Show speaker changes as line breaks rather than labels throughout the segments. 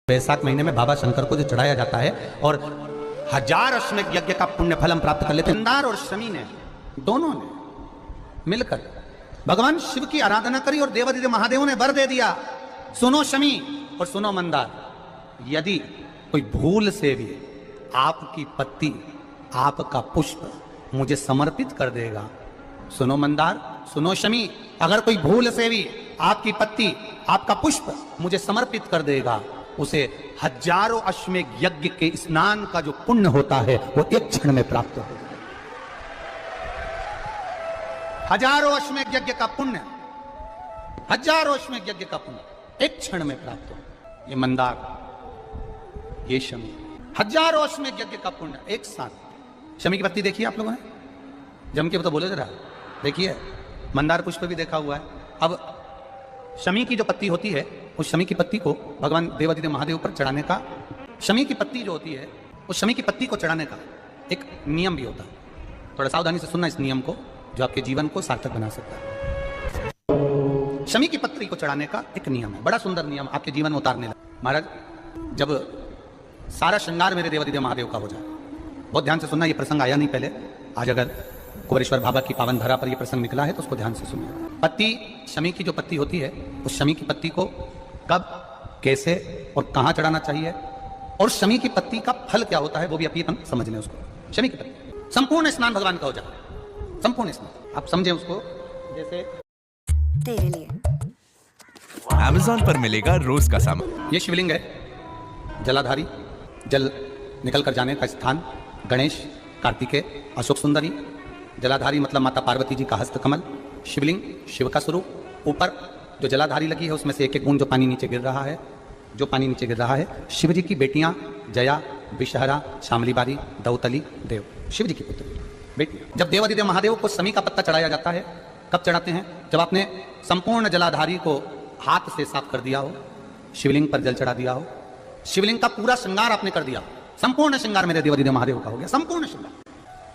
वैशाख महीने में बाबा शंकर को जो चढ़ाया जाता है और 1000 अश्वमेध यज्ञ का पुण्य फल हम प्राप्त कर लेते हैं। मंदार और शमी ने दोनों ने मिलकर भगवान शिव की आराधना करी और देवादिदेव महादेव ने वर दे दिया। सुनो शमी और सुनो मंदार, यदि कोई भूल से भी आपकी पत्ती आपका पुष्प मुझे समर्पित कर देगा, सुनो मंदार सुनो शमी, अगर कोई भूल से भी आपकी पत्ती आपका पुष्प मुझे समर्पित कर देगा, उसे 1000 अश्वमेध यज्ञ के स्नान का जो पुण्य होता है वो एक क्षण में प्राप्त होगा। 1000 अश्वमेध यज्ञ का पुण्य, 1000 अश्वमेध यज्ञ का पुण्य एक क्षण में प्राप्त हो। ये मंदार, ये शमी, 1000 अश्वमेध यज्ञ का पुण्य एक साथ। शमी की पत्ती देखिए आप लोगों ने, जम के तो बोले जरा, देखिए मंदार पुष्प भी देखा हुआ है। अब शमी की जो पत्ती होती है, उस शमी की पत्ती को भगवान देवादिदेव महादेव पर चढ़ाने का, शमी की पत्ती जो होती है उस शमी की पत्ती को चढ़ाने का एक नियम भी होता है। थोड़ा सावधानी से सुनना इस नियम को, जो आपके जीवन को सार्थक बना सकता है। शमी की पत्ती को चढ़ाने का एक नियम है, बड़ा सुंदर नियम, आपके जीवन में उतारने लगा। महाराज, जब सारा श्रृंगार मेरे देवादिदेव महादेव का हो जाए, बहुत ध्यान से सुनना, ये प्रसंग आया नहीं पहले, आज अगर कुबेरेश्वर बाबा की पावन धरा पर यह प्रसंग निकला है तो उसको ध्यान से सुनिए। पत्ती, शमी की जो पत्ती होती है, उस शमी की पत्ती को कब, कैसे और कहां चढ़ाना चाहिए, और शमी की पत्ती का फल क्या होता है वो भी अभी हम समझ लें उसको। शमी की पत्ती संपूर्ण स्नान भगवान का हो जाए, संपूर्ण स्नान, आप समझें उसको जैसे
तेरे लिए
Amazon पर मिलेगा रोज का सामान।
ये शिवलिंग है, जलाधारी, जल निकल कर जाने का स्थान, गणेश, कार्तिकेय, अशोक सुंदरी, जलाधारी मतलब माता पार्वती जी का हस्त कमल, शिवलिंग, शिव का स्वरूप, ऊपर जो जलाधारी लगी है उसमें से एक एक बूंद जो पानी नीचे गिर रहा है, जो पानी नीचे गिर रहा है, शिव जी की बेटियां जया, विषहरा, शामलीबारी, दौतली, देव, शिव जी की पुत्री बेटी। जब देवादिदेव महादेव को शमी का पत्ता चढ़ाया जाता है, कब चढ़ाते हैं? जब आपने संपूर्ण जलाधारी को हाथ से साफ कर दिया हो, शिवलिंग पर जल चढ़ा दिया हो, शिवलिंग का पूरा श्रृंगार आपने कर दिया, संपूर्ण श्रृंगार मेरे देवादिदेव महादेव का हो गया, संपूर्ण श्रृंगार।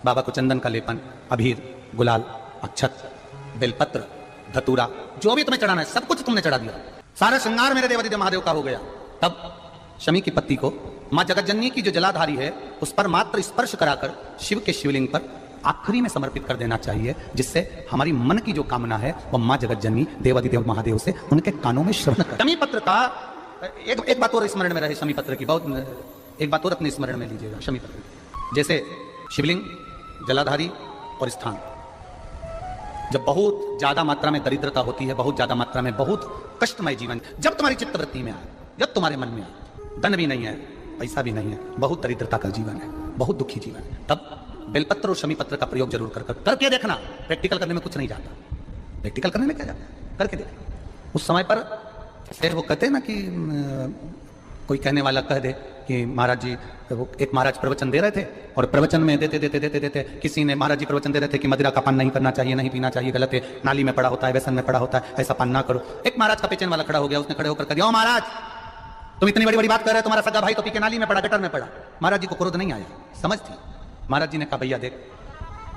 बाबा को चंदन का लेपन, अबीर, गुलाल, अक्षत, बेलपत्र, धतूरा, जो भी तुम्हें चढ़ाना है सब कुछ तुमने चढ़ा दिया, सारा श्रृंगार मेरे देवादिदेव महादेव का हो गया। तब शमी की पत्ती को मां जगतजननी की जो जलाधारी है उस पर मात्र स्पर्श कराकर शिव के शिवलिंग पर आखिरी में समर्पित कर देना चाहिए, जिससे हमारी मन की जो कामना है वो मां जगतजननी देवादिदेव महादेव से उनके कानों में श्रवण कर। शमी पत्र का एक बात और स्मरण में रहे, शमी पत्र की बहुत एक बात और अपने स्मरण में लीजिएगा। शमी पत्र जैसे शिवलिंग, जलाधारी और स्थान, जब बहुत ज्यादा मात्रा में दरिद्रता होती है, बहुत ज्यादा मात्रा में बहुत कष्टमय जीवन, जब तुम्हारी चित्तवृत्ति में आए, जब तुम्हारे मन में आए, धन भी नहीं है, पैसा भी नहीं है, बहुत दरिद्रता का जीवन है, बहुत दुखी जीवन है, तब बेलपत्र और शमी पत्र का प्रयोग जरूर करके देखना। प्रैक्टिकल करने में कुछ नहीं जाता, प्रैक्टिकल करने में क्या जाता, करके देखना। उस समय पर वो कहते हैं ना कि कोई कहने वाला कह दे कि महाराज जी, वो एक महाराज प्रवचन दे रहे थे और प्रवचन में देते देते देते देते किसी ने, महाराज जी प्रवचन दे रहे थे कि मदिरा का पान नहीं करना चाहिए, नहीं पीना चाहिए, गलत है, नाली में पड़ा होता है, व्यसन में पड़ा होता है, ऐसा पान ना करो। एक महाराज का पेचन वाला खड़ा हो गया, उसने खड़े होकर कह दिया, ओ महाराज तुम इतनी बड़ी बड़ी बात कर रहे हो, तुम्हारा सगा भाई तो पी के नाली में पड़ा, गटर में पड़ा। महाराज जी को क्रोध नहीं आया, समझ थी। महाराज जी ने कहा, भैया देख,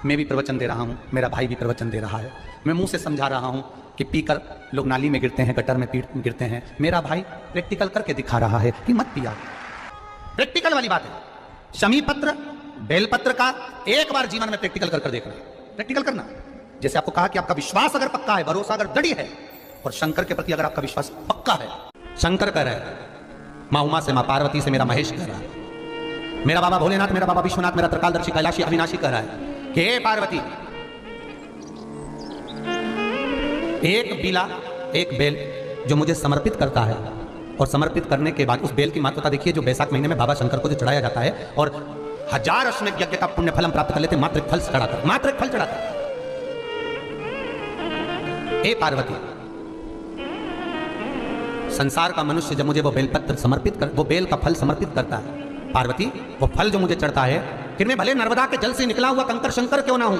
मैं भी प्रवचन दे रहा हूँ, मेरा भाई भी प्रवचन दे रहा है, मैं मुंह से समझा रहा हूँ कि पीकर लोग नाली में गिरते हैं, गटर में गिरते हैं, मेरा भाई प्रैक्टिकल करके दिखा रहा है कि मत पिया। प्रैक्टिकल वाली बात है। शमी पत्र, बेलपत्र का एक बार जीवन में प्रैक्टिकल कर देखना, प्रैक्टिकल करना। जैसे आपको कहा कि आपका विश्वास अगर पक्का है, भरोसा अगर दृढ़ है, और शंकर के प्रति अगर आपका विश्वास पक्का है, शंकर कह रहा है, मां उमा से, मां पार्वती से मेरा महेश कह रहा है, मेरा बाबा भोलेनाथ, मेरा बाबा विश्वनाथ, मेरा त्रिकालदर्शी कैलाशी अविनाशी कह रहा है कि हे पार्वती, एक बीला, एक बेल जो मुझे समर्पित करता है, और समर्पित करने के बाद उस बेल की महत्वता देखिए, जो वैशाख महीने में बाबा शंकर को जो चढ़ाया जाता है, और 1000 अश्वमेध यज्ञ का पुण्य फल हम प्राप्त कर लेते, मात्र एक फल चढ़ाकर, मात्र एक फल चढ़ाकर। हे पार्वती, संसार का मनुष्य जब मुझे वो बेलपत्र समर्पित कर, वो बेल का फल समर्पित करता है, पार्वती वो फल जो मुझे चढ़ता है, फिर मैं भले नर्मदा के जल से निकला हुआ कंकर शंकर क्यों ना हूं,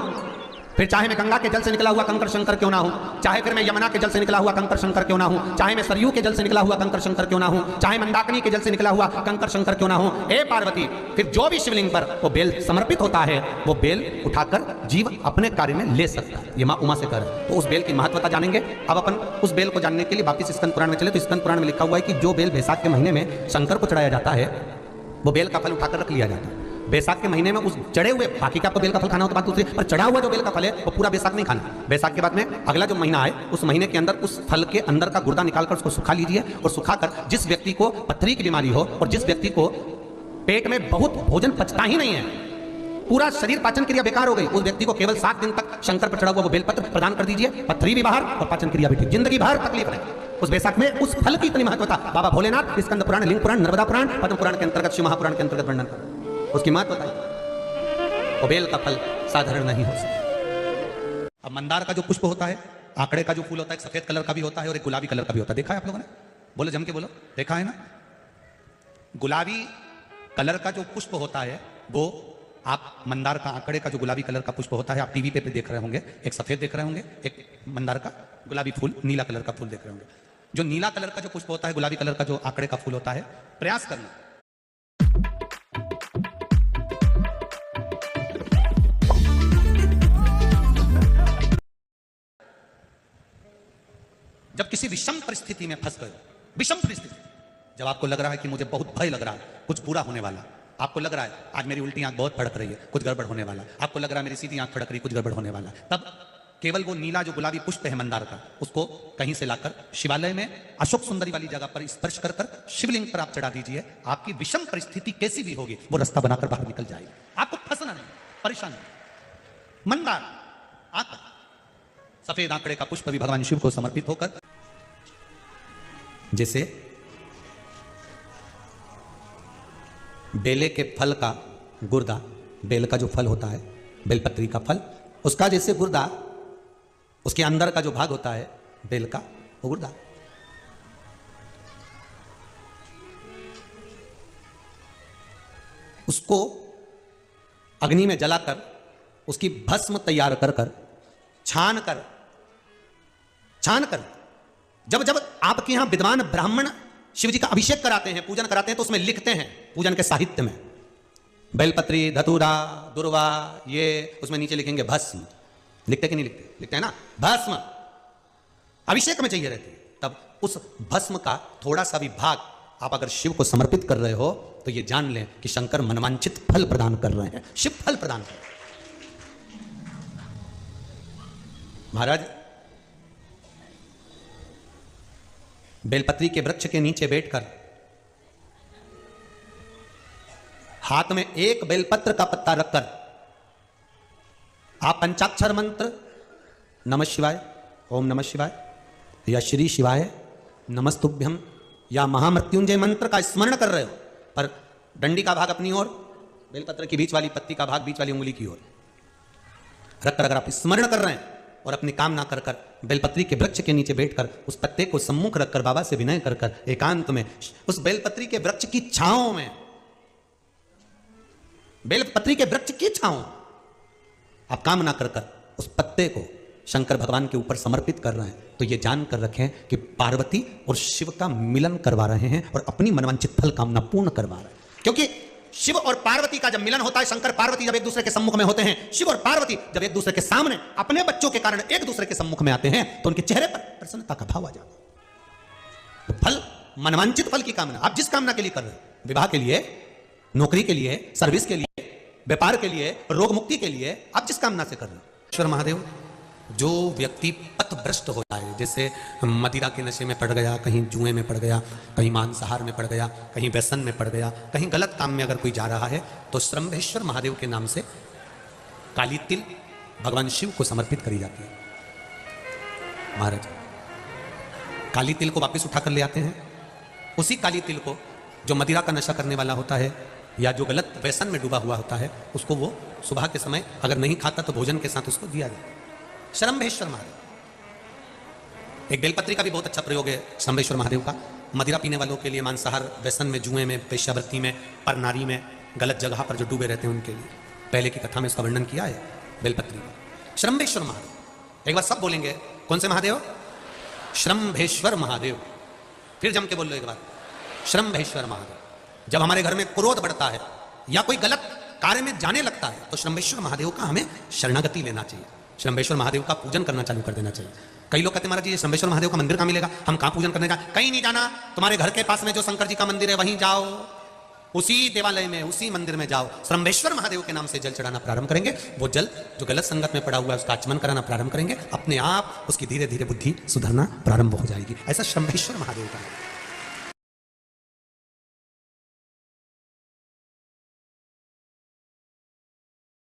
फिर चाहे मैं गंगा के जल से निकला हुआ कंकर शंकर क्यों ना हूं, चाहे फिर मैं यमुना के जल से निकला हुआ कंकर शंकर क्यों ना हूं, चाहे मैं सरयू के जल से निकला हुआ कंकर शंकर क्यों ना हूं, चाहे मंदाकिनी के जल से निकला हुआ कंकर शंकर क्यों ना हूं, हे पार्वती, फिर जो भी शिवलिंग पर वो बेल समर्पित होता है वो बेल उठाकर जीव अपने कार्य में ले सकता है। ये मां उमा से कर, तो उस बेल की महत्वता जानेंगे। अब अपन उस बेल को जानने के लिए वापिस स्कंद पुराण में चले, तो स्कंद पुराण में लिखा हुआ है कि जो बेल बैसाख के महीने में शंकर को चढ़ाया जाता है वो बेल का फल उठाकर रख लिया जाता है। बैसाख के महीने में उस चढ़े हुए, बाकी का आपको बेल का फल खाना हो तो बात दूसरी, पर चढ़ा हुआ जो बेल का फल है वो पूरा बैसाख नहीं खाना। बैसाख के बाद में अगला जो महीना है उस महीने के अंदर उस फल के अंदर का गुर्दा निकालकर उसको सुखा लीजिए, और सुखाकर जिस व्यक्ति को पथरी की बीमारी हो और जिस व्यक्ति को पेट में बहुत भोजन पचता ही नहीं है, पूरा शरीर पाचन क्रिया बेकार हो गई, उस व्यक्ति को केवल 7 दिन तक शंकर पर चढ़ा हुआ वो बेलपत्र प्रदान कर दीजिए। पथरी भी बाहर और पाचन क्रिया भी ठीक, जिंदगी भर तकलीफ रहे। उस बैसाख में उस फल की इतनी महत्वता बाबा भोलेनाथ स्कंद पुराण, लिंग पुराण, नर्मदा पुराण, पद्म पुराण के अंतर्गत, शिव महापुराण के अंतर्गत वर्णन कर उसकी महत्वता है। वो बेल का फल साधारण नहीं हो सकता। अब मंदार का जो पुष्प होता है, आंकड़े का जो फूल होता है, एक सफेद कलर का भी होता है और एक गुलाबी कलर का भी होता है। देखा है आप लोगों ने? बोलो जम के बोलो, देखा है ना? गुलाबी कलर का जो पुष्प होता है वो, आप मंदार का, आंकड़े का जो गुलाबी कलर का पुष्प होता है, आप टीवी पे देख रहे होंगे, एक सफेद देख रहे होंगे, एक मंदार का गुलाबी फूल, नीला कलर का फूल देख रहे होंगे। जो नीला कलर का जो पुष्प होता है, गुलाबी कलर का जो आंकड़े का फूल होता है, प्रयास करना जब किसी विषम परिस्थिति में फंस गए, विषम परिस्थिति, जब आपको लग रहा है कि मुझे बहुत भय लग रहा है, कुछ बुरा होने वाला, आपको लग रहा है आज मेरी उल्टी आंख बहुत फड़क रही है, कुछ गड़बड़ होने वाला, आपको लग रहा है मेरी सीधी आंख फड़क रही, कुछ गड़बड़ होने वाला, तब केवल वो नीला जो गुलाबी पुष्प है मंदार का, उसको कहीं से लाकर शिवालय में अशोक सुंदरी वाली जगह पर स्पर्श कर कर शिवलिंग पर आप चढ़ा दीजिए। आपकी विषम परिस्थिति कैसी भी होगी वो रास्ता बनाकर बाहर निकल जाएगी, आपको फंसना नहीं, परेशान नहीं। मंदार आंकड़ा, सफेद आंकड़े का पुष्प भी भगवान शिव को समर्पित होकर, जैसे बेले के फल का गुर्दा, बेल का जो फल होता है, बेलपत्री का फल, उसका जैसे गुर्दा, उसके अंदर का जो भाग होता है बेल का, वो गुर्दा, उसको अग्नि में जलाकर उसकी भस्म तैयार कर कर छान कर जब जब आपके यहां विद्वान ब्राह्मण शिव जी का अभिषेक कराते हैं, पूजन कराते हैं, तो उसमें लिखते हैं, पूजन के साहित्य में बेलपत्री, धतूरा, दुर्वा, ये उसमें नीचे लिखेंगे भस्म। लिखते कि नहीं लिखते? लिखते हैं ना, भस्म अभिषेक में चाहिए रहती है। तब उस भस्म का थोड़ा सा भी भाग आप अगर शिव को समर्पित कर रहे हो तो ये जान लें कि शंकर मनवांछित फल प्रदान कर रहे हैं, शिव फल प्रदान कर रहे हैं। महाराज बेलपत्री के वृक्ष के नीचे बैठकर हाथ में एक बेलपत्र का पत्ता रखकर आप पंचाक्षर मंत्र नमः शिवाय, ओम नमः शिवाय, या श्री शिवाय नमस्तुभ्यम, या महामृत्युंजय मंत्र का स्मरण कर रहे हो, पर डंडी का भाग अपनी ओर, बेलपत्र की बीच वाली पत्ती का भाग बीच वाली उंगली की ओर रखकर अगर आप स्मरण कर रहे हैं और अपनी काम ना कर कर बेलपत्री के वृक्ष के नीचे बैठकर उस पत्ते को सम्मुख रखकर बाबा से विनय कर कर एकांत में उस बेलपत्री के वृक्ष की छांव में, बेलपत्री के वृक्ष की छांव आप काम ना कर कर उस पत्ते को शंकर भगवान के ऊपर समर्पित कर रहे हैं, तो ये जानकर रखें कि पार्वती और शिव का मिलन करवा रहे हैं और अपनी मनवांछित फल कामना पूर्ण करवा रहे हैं। क्योंकि शिव और पार्वती का जब मिलन होता है, शंकर पार्वती जब एक दूसरे के सम्मुख में होते हैं, शिव और पार्वती जब एक दूसरे के सामने अपने बच्चों के कारण एक दूसरे के सम्मुख में आते हैं, तो उनके चेहरे पर प्रसन्नता का भाव आ जाता है। तो फल, मनवांछित फल की कामना आप जिस कामना के लिए कर रहे हैं, विवाह के लिए, नौकरी के लिए, सर्विस के लिए, व्यापार के लिए, रोग मुक्ति के लिए, आप जिस कामना से कर रहे हैं। ईश्वर महादेव, जो व्यक्ति पथभ्रष्ट होता है, जैसे मदिरा के नशे में पड़ गया, कहीं जुए में पड़ गया, कहीं मांसाहार में पड़ गया, कहीं व्यसन में पड़ गया, कहीं गलत काम में अगर कोई जा रहा है, तो श्रम्भेश्वर महादेव के नाम से काली तिल भगवान शिव को समर्पित करी जाती है। महाराज काली तिल को वापस उठाकर ले आते हैं, उसी काली तिल को जो मदिरा का नशा करने वाला होता है या जो गलत व्यसन में डूबा हुआ होता है, उसको वो सुबह के समय अगर नहीं खाता तो भोजन के साथ उसको दिया जाए। श्रम्भेश्वर महादेव, एक बेलपत्री का भी बहुत अच्छा प्रयोग है श्रम्भेश्वर महादेव का, मदिरा पीने वालों के लिए, मांसाहार, व्यसन में, जुए में, वेश्यावृत्ति में, परनारी में, गलत जगह पर जो डूबे रहते हैं उनके लिए। पहले की कथा में इसका वर्णन किया है बेलपत्री में। श्रम्भेश्वर महादेव। एक बार सब बोलेंगे, कौन से महादेव? श्रम्भेश्वर महादेव। फिर जम के बोल लो एक बार, श्रम्भेश्वर महादेव। जब हमारे घर में क्रोध बढ़ता है या कोई गलत कार्य में जाने लगता है तो श्रम्भेश्वर महादेव का हमें शरणागति लेना चाहिए, श्रम्भेश्वर महादेव का पूजन करना चालू कर देना चाहिए। कई लोग कहते हैं महाराज जी ये श्रम्भेश्वर महादेव का मंदिर कहाँ मिलेगा, हम कहाँ पूजन करने जाए? कहीं नहीं जाना, तुम्हारे घर के पास में जो शंकर जी का मंदिर है वहीं जाओ, उसी देवालय में उसी मंदिर में जाओ, श्रम्भेश्वर महादेव के नाम से जल चढ़ाना प्रारंभ करेंगे। वो जल जो गलत संगत में पड़ा हुआ है उसका आचमन कराना प्रारंभ करेंगे, अपने आप उसकी धीरे धीरे बुद्धि सुधरना प्रारंभ हो जाएगी। ऐसा श्रम्भेश्वर महादेव का है।